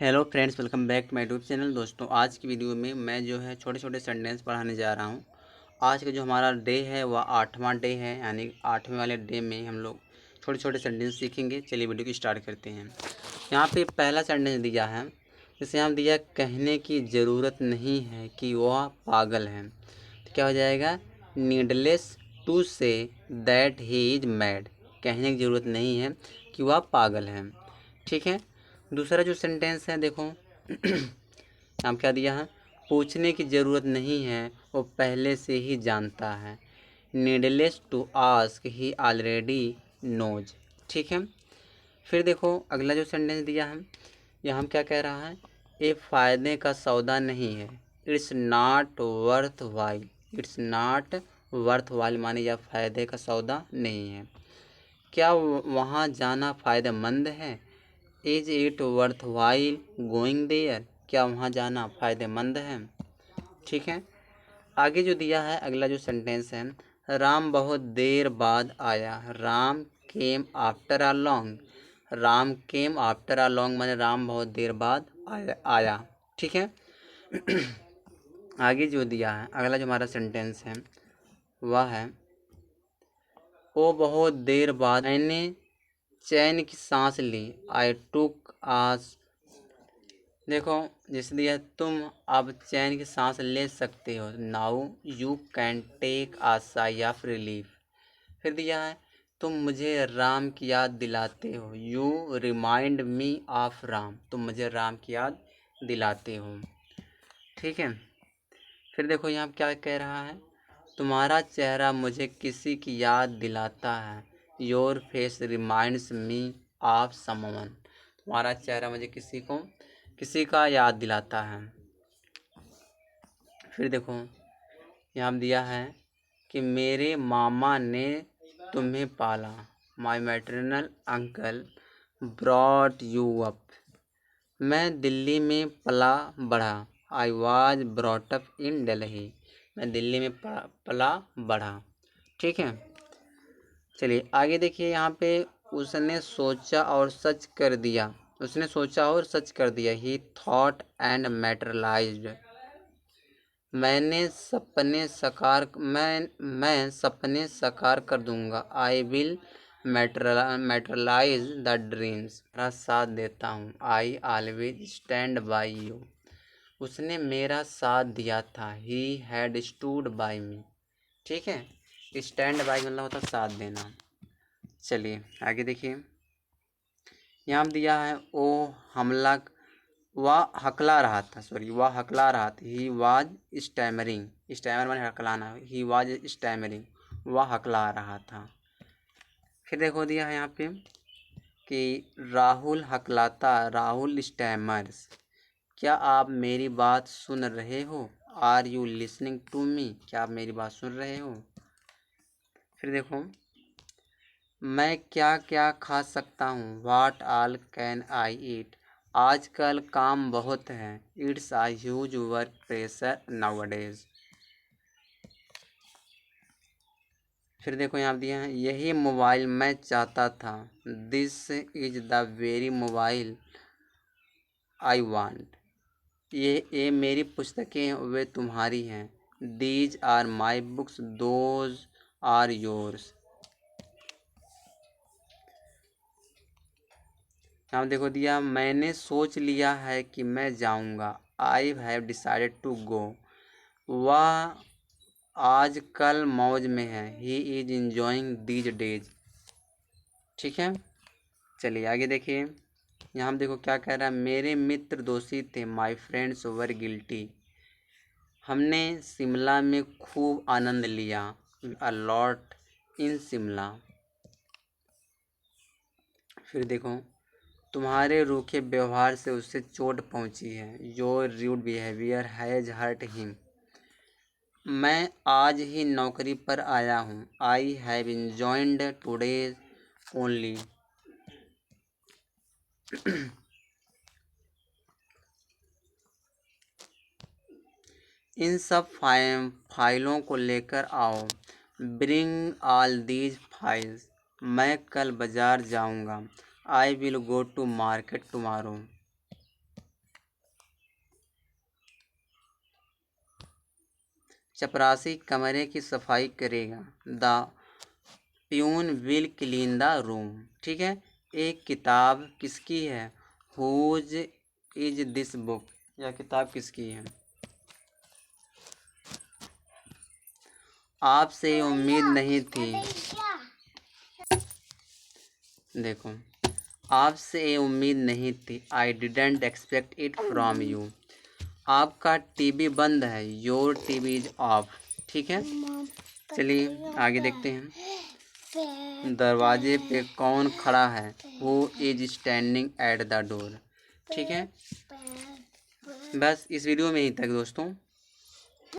Hello friends, welcome back to my YouTube channel. दोस्तों, आज की वीडियो में मैं जो है छोटे छोटे सेंटेंस पढ़ाने जा रहा हूँ। आज का जो हमारा डे है वह 8वां डे है, यानी 8वें वाले डे में हम लोग छोटे छोटे सेंटेंस सीखेंगे। चलिए वीडियो की स्टार्ट करते हैं। यहाँ पे पहला सेंटेंस दिया है, जैसे यहाँ दिया कहने की ज़रूरत नहीं है कि वह पागल है, तो क्या हो जाएगा? Needless to say that he is mad. कहने की ज़रूरत नहीं है कि वह पागल है। ठीक है। दूसरा जो सेंटेंस है देखो हम क्या दिया है, पूछने की ज़रूरत नहीं है, वो पहले से ही जानता है। Needless to ask he already knows. ठीक है। फिर देखो अगला जो सेंटेंस दिया है, यह हम क्या कह रहा है, ये फ़ायदे का सौदा नहीं है। It's not worth while. It's not worth while माने यह फ़ायदे का सौदा नहीं है। क्या वहाँ जाना फ़ायदेमंद है? Is it worth while going there. क्या वहाँ जाना फ़ायदेमंद है? ठीक है। आगे जो दिया है अगला जो सेंटेंस है, राम बहुत देर बाद आया। Ram came after a long. Ram came after a long माने राम बहुत देर बाद आया। ठीक है। आगे जो दिया है अगला जो हमारा सेंटेंस है वह है, वो बहुत देर बाद मैंने चैन की सांस ली। आई टुक आस। देखो जैसे दिया है, तुम अब चैन की सांस ले सकते हो। Now you can take a sigh of relief. फिर दिया है, तुम मुझे राम की याद दिलाते हो। You remind me of Ram. तुम मुझे राम की याद दिलाते हो। ठीक है। फिर देखो यहाँ क्या कह रहा है, तुम्हारा चेहरा मुझे किसी की याद दिलाता है। Your face reminds me of someone. तुम्हारा चेहरा मुझे किसी का याद दिलाता है। फिर देखो यहाँ दिया है कि मेरे मामा ने तुम्हें पाला। My maternal uncle brought you up. मैं दिल्ली में पला बढ़ा। I was brought up in Delhi. मैं दिल्ली में पला बढ़ा। ठीक है। चलिए आगे देखिए यहाँ पे, उसने सोचा और सच कर दिया। उसने सोचा और सच कर दिया। He thought and materialised. मैं सपने साकार कर दूंगा। I will materialise the dreams. मेरा साथ देता हूँ। I always stand by you. उसने मेरा साथ दिया था। He had stood by me. ठीक है। स्टैंड बाई मतलब होता साथ देना। चलिए आगे देखिए, यहाँ दिया है, ओ हमला वह हकला रहा था। वह हकला रहा था। He was stammering. स्टैमर माने हकलाना। He was stammering. वह हकला रहा था। फिर देखो दिया है यहाँ पे कि राहुल हकलाता। राहुल स्टैमर्स। क्या आप मेरी बात सुन रहे हो? Are you listening to me. क्या आप मेरी बात सुन रहे हो? फिर देखो, मैं क्या क्या खा सकता हूँ? What all can I eat. आजकल काम बहुत है। It's a huge work pressure nowadays. फिर देखो यहाँ दिया है, यही मोबाइल मैं चाहता था। This is the very mobile I want. ये मेरी पुस्तकें हैं, वे तुम्हारी हैं। These are my books, those are yours. यहाँ देखो दिया, मैंने सोच लिया है कि मैं जाऊँगा। I have decided to go. वह आजकल मौज में है। He is enjoying these days. ठीक है। चलिए आगे देखिए, यहाँ हम देखो क्या कह रहा है, मेरे मित्र दोषी थे। My friends were guilty. हमने शिमला में खूब आनंद लिया। A lot in Shimla. फिर देखो, तुम्हारे रूखे व्यवहार से उसे चोट पहुंची है। Your rude behaviour has hurt him. मैं आज ही नौकरी पर आया हूँ। I have enjoyed today only. इन सब फाइलों को लेकर आओ। Bring all these files. मैं कल बाजार जाऊंगा। I will go to market tomorrow. चपरासी कमरे की सफाई करेगा। The peon will clean the room. ठीक है। एक किताब किसकी है? Whose is this book. यह किताब किसकी है? आपसे उम्मीद नहीं थी। देखो, आपसे उम्मीद नहीं थी। I didn't expect it from you. आपका टीवी बंद है। Your TV is of. ठीक है। चलिए आगे देखते हैं। दरवाजे पे कौन खड़ा है? Who is standing at the door. ठीक है। बस इस वीडियो में ही तक दोस्तों।